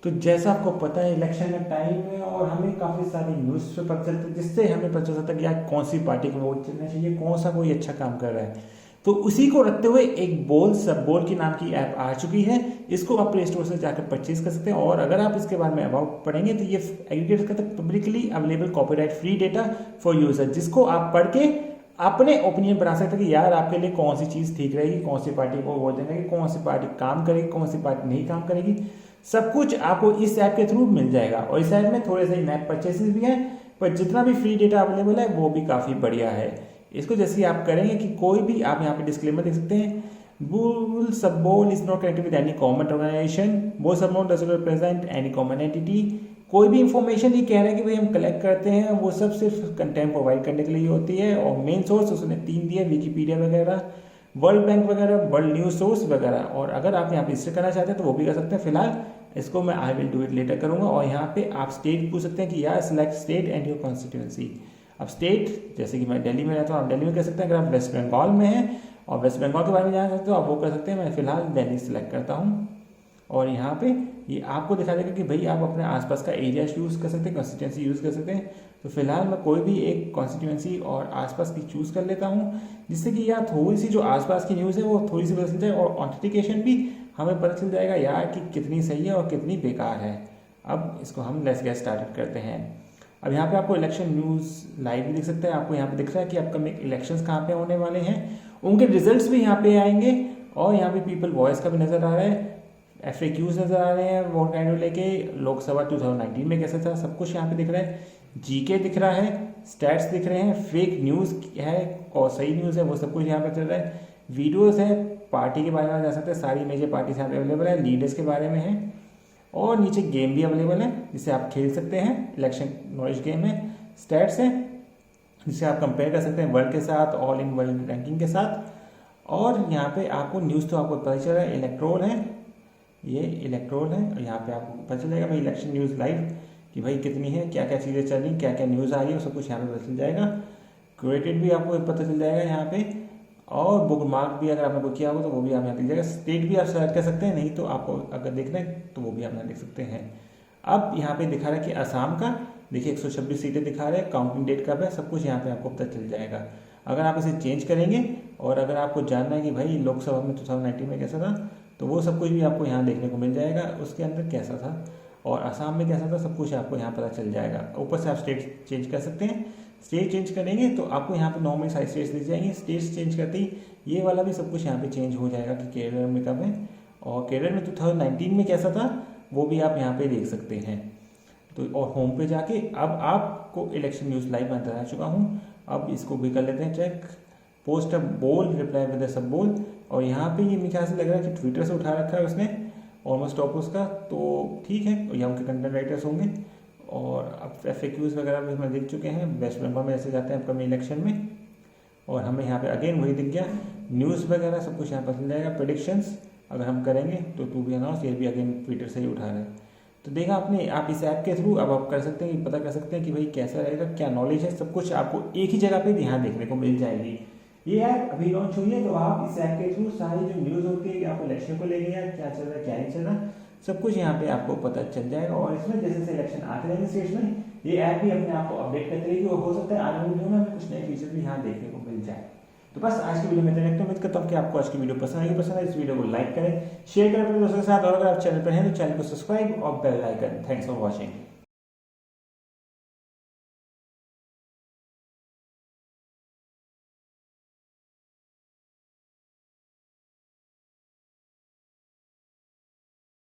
तो जैसा आपको पता है इलेक्शन का टाइम है और हमें काफ़ी सारी न्यूज़ पे पता चलती है, जिससे हमें पता चल सकता है कि यार कौन सी पार्टी को वोट देना चाहिए, कौन सा कोई अच्छा काम कर रहा है। तो उसी को रखते हुए एक बोल की नाम की ऐप आ चुकी है। इसको आप प्ले स्टोर से जाकर परचेज कर सकते हैं, और अगर आप इसके बारे में अबाउट पढ़ेंगे तो ये एग्रीगेट करता है publicly available copyright free data for user, जिसको आप पढ़ के अपने ओपिनियन बना सकते हैं कि यार आपके लिए कौन सी चीज़ ठीक रहेगी, कौन सी पार्टी को वोट देना है, कौन सी पार्टी काम करेगी, कौन सी पार्टी नहीं काम करेगी। सब कुछ आपको इस ऐप के थ्रू मिल जाएगा। और इस ऐप में थोड़े से नए परचेसेस भी हैं, पर जितना भी फ्री डेटा अवेलेबल है वो भी काफ़ी बढ़िया है। इसको जैसे आप करेंगे कि कोई भी आप यहाँ पे डिस्क्लेमर देख सकते हैं, Bolsubol is not connected with any government organization. Bolsubol does not represent any common entity. कोई भी इंफॉर्मेशन ये कह रहा है कि भाई हम कलेक्ट करते हैं, वो सब सिर्फ कंटेंट प्रोवाइड करने के लिए होती है। और मेन सोर्स उसने 3 दिए, विकीपीडिया वगैरह, वर्ल्ड बैंक वगैरह, वर्ल्ड न्यूज सोर्स वगैरह। और अगर आप यहाँ पे रजिस्टर करना चाहते हैं तो वो भी कर सकते हैं। फिलहाल इसको मैं I will do it later करूंगा। और यहाँ पे आप स्टेट पूछ सकते हैं कि यार select state and your constituency. अब स्टेट जैसे कि मैं दिल्ली में रहता हूँ, आप दिल्ली में कर सकते हैं। अगर आप वेस्ट बंगाल में हैं और वेस्ट बंगाल के बारे में जानना चाहते हो आप वो कर सकते हैं। मैं फिलहाल दिल्ली सिलेक्ट करता हूँ। और यहाँ पे ये आपको दिखा देगा कि भाई आप अपने आसपास का एरिया यूज़ कर सकते हैं, कॉन्स्टिट्यूंसी यूज़ कर सकते हैं। तो फिलहाल मैं कोई भी एक कॉन्स्टिट्यूंसी और आसपास की चूज़ कर लेता हूँ, जिससे कि यार थोड़ी सी जो आसपास की न्यूज़ है वो थोड़ी सी पता चल जाए, और ऑथेंटिकेशन भी हमें पता चल जाएगा यार कि कितनी सही है और कितनी बेकार है। अब इसको हम लेट्स गेट स्टार्टेड करते हैं। अब यहाँ पे आपको इलेक्शन न्यूज़ लाइव भी दिख सकते हैं। आपको यहाँ पे दिख रहा है कि अपकमिंग इलेक्शंस कहाँ पे होने वाले हैं, उनके रिजल्ट्स भी यहाँ पे आएंगे। और यहाँ पे पीपल वॉइस का भी नज़र आ रहा है, FAQs नज़र आ रहे हैं, वोट काइंड लेके लोकसभा 2019 में कैसा था सब कुछ यहाँ पे दिख रहा है। GK दिख रहा है, स्टैट्स दिख रहे हैं, फेक न्यूज़ है और सही न्यूज़ है वो सब कुछ यहाँ पे चल रहा है। वीडियोज़ है, पार्टी के बारे में जा सकते हैं, सारी मेजर पार्टीज यहाँ पे अवेलेबल है, लीडर्स के बारे में है। और नीचे गेम भी अवेलेबल है जिसे आप खेल सकते हैं, इलेक्शन नॉलेज गेम है। स्टैट्स है जिसे आप कंपेयर कर सकते हैं वर्ल्ड के साथ, ऑल इन वर्ल्ड रैंकिंग के साथ। और यहाँ पे आपको न्यूज़ तो आपको पता चल रहा है, इलेक्ट्रोल है, ये इलेक्ट्रोल है। और यहाँ पे आपको पता चल जाएगा भाई इलेक्शन न्यूज़ लाइव कि भाई कितनी है, क्या क्या चीज़ें चल रही, क्या क्या न्यूज़ आ रही है, सब कुछ यहाँ पे पता चल जाएगा। क्यूरेटेड भी आपको पता चल जाएगा यहाँ पे। और बुक मार्क भी अगर आपने बुक किया हो तो वो भी आप यहाँ दिख जाएगा। स्टेट भी आप सेलेक्ट कर सकते हैं, नहीं तो आपको अगर देखना है तो वो भी आप यहाँ देख सकते हैं। अब यहाँ पे दिखा रहा है कि असम का देखिए 126 सीटें दिखा रहे हैं, काउंटिंग डेट कब है, सब कुछ यहाँ पे आपको पता चल जाएगा। अगर आप इसे चेंज करेंगे और अगर आपको जानना है कि भाई लोकसभा में 2019 में कैसा था, तो वो सब कुछ भी आपको यहाँ देखने को मिल जाएगा, उसके अंदर कैसा था और असम में कैसा था, सब कुछ आपको यहाँ पता चल जाएगा। ऊपर से आप स्टेट चेंज कर सकते हैं। स्टेट चेंज करेंगे तो आपको यहाँ पे नॉर्मली सारी स्टेट्स दिख जाएंगी। स्टेट्स चेंज करते ही ये वाला भी सब कुछ यहाँ पे चेंज हो जाएगा कि केरल में कब है और केरल में 2019 में कैसा था वो भी आप यहाँ पे देख सकते हैं। तो और होम पे जाके अब आपको इलेक्शन न्यूज़ लाइव में बता चुका हूँ। अब इसको भी कर लेते हैं चेक। पोस्ट अ बोल रिप्लाई विद सब बोल। और यहाँ पे ये मेरे ख्याल से लग रहा है कि ट्विटर से उठा रखा है उसने ऑलमोस्ट टॉप उसका, तो ठीक है, या उनके कंटेंट राइटर्स होंगे। और अब FAQs वगैरह भी हम देख चुके हैं, वेस्ट बंगाल में ऐसे जाते हैं अपकमिंग इलेक्शन में। और हमें यहाँ पे अगेन वही दिख गया, न्यूज़ वगैरह सब कुछ यहाँ पर मिल जाएगा। प्रेडिक्शंस अगर हम करेंगे तो टू बी अनाउंस, ये भी अगेन ट्विटर से ही उठा रहे हैं। तो देखा आपने, आप इस ऐप के थ्रू अब आप कर सकते हैं, पता कर सकते हैं कि भाई कैसा रहेगा, क्या नॉलेज है, सब कुछ आपको एक ही जगह पे ध्यान देखने को मिल जाएगी। ये ऐप अभी लॉन्च हुई है, तो आप इस ऐप के थ्रू सारी जो न्यूज़ होती है कि आप इलेक्शन को लेके यार क्या चल रहा है क्या नहीं चल रहा, सब कुछ यहाँ पे आपको पता चल जाएगा। और इसमें जैसे जैसे इलेक्शन आते रहेंगे स्टेट्स में, ये ऐप भी अपने आप को अपडेट करती रहेगी और हो सकता है आने वाले दिनों में हमें कुछ नए फीचर भी यहाँ देखने को मिल जाए। तो बस आज की वीडियो में इतना उम्मीद करता हूँ कि आपको आज की वीडियो पसंद आएगी। पसंद है इस वीडियो को लाइक करें, शेयर करें अपने दोस्तों के साथ, और अगर आप चैनल पर हैं तो चैनल को सब्सक्राइब और bell icon. Thanks for watching.